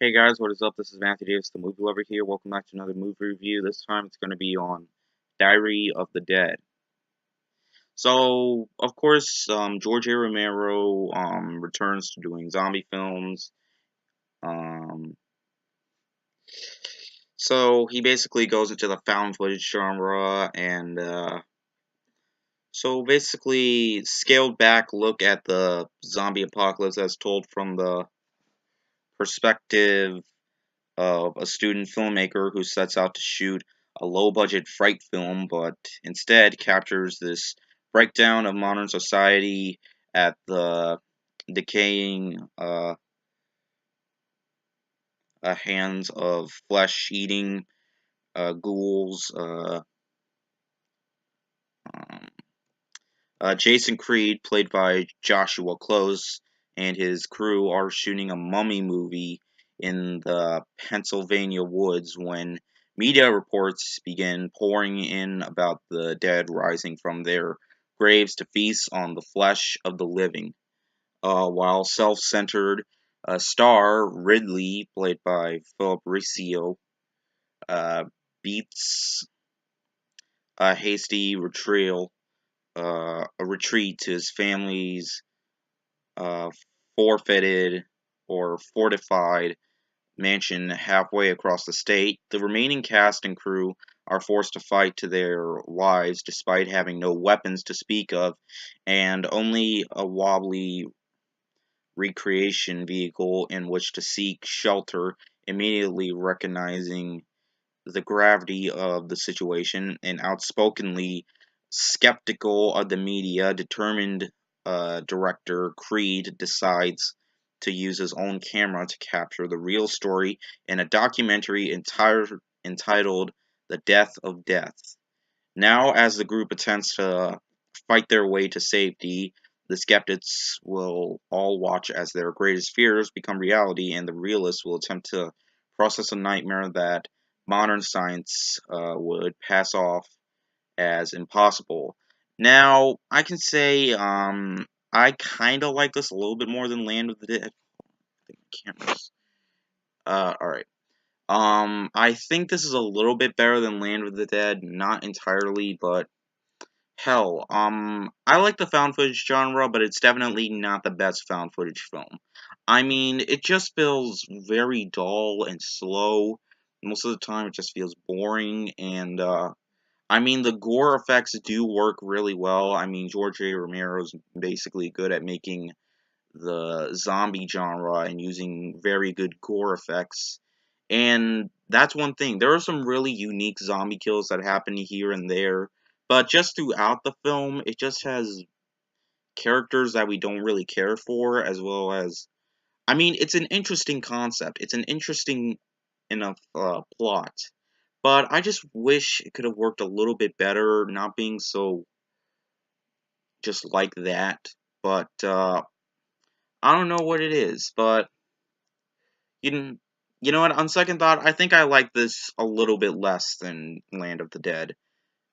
Hey guys, what is up? This is Matthew Davis, the movie lover here. Welcome back to another movie review. This time it's going to be on Diary of the Dead. So, of course, George A. Romero returns to doing zombie films. Um, so he basically goes into the found footage genre and so basically scaled back look at the zombie apocalypse as told from the perspective of a student filmmaker who sets out to shoot a low budget fright film, but instead captures this breakdown of modern society at the decaying hands of flesh eating ghouls. Um, Jason Creed, played by Joshua Close, and his crew are shooting a mummy movie in the Pennsylvania woods when media reports begin pouring in about the dead rising from their graves to feast on the flesh of the living. While self centered star Ridley, played by Philip Riccio, uh, beats a hasty a retreat to his family's uh, forfeited or fortified mansion halfway across the state. The remaining cast and crew are forced to fight to their lives despite having no weapons to speak of and only a wobbly recreation vehicle in which to seek shelter, immediately recognizing the gravity of the situation and outspokenly skeptical of the media, determined director Creed decides to use his own camera to capture the real story in a documentary entitled The Death of Death. Now, as the group attempts to fight their way to safety, the skeptics will all watch as their greatest fears become reality, and the realists will attempt to process a nightmare that modern science would pass off as impossible. Now, I can say I kind of like this a little bit more than Land of the Dead. I think my camera's. Alright. I think this is a little bit better than Land of the Dead, not entirely, but hell, I like the found footage genre, but it's definitely not the best found footage film. I mean, it just feels very dull and slow. Most of the time, it just feels boring, and, I mean, the gore effects do work really well. I mean, George A. Romero's basically good at making the zombie genre and using very good gore effects. And that's one thing. There are some really unique zombie kills that happen here and there, but just throughout the film, it just has characters that we don't really care for, as well as. I mean, it's an interesting concept. It's an interesting enough plot, but I just wish it could have worked a little bit better, not being so just like that. But I don't know what it is, but you you know what? On second thought, I think I like this a little bit less than Land of the Dead.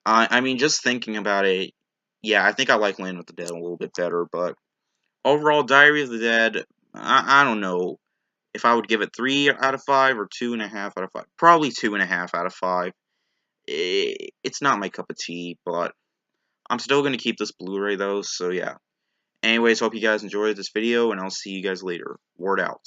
I mean, just thinking about it, yeah, I think I like Land of the Dead a little bit better. But overall, Diary of the Dead, I don't know if I would give it 3 out of 5 or 2.5 out of 5. Probably 2.5 out of 5. It's not my cup of tea, but I'm still gonna keep this Blu-ray though. So yeah. Anyways, hope you guys enjoyed this video, and I'll see you guys later. Word out.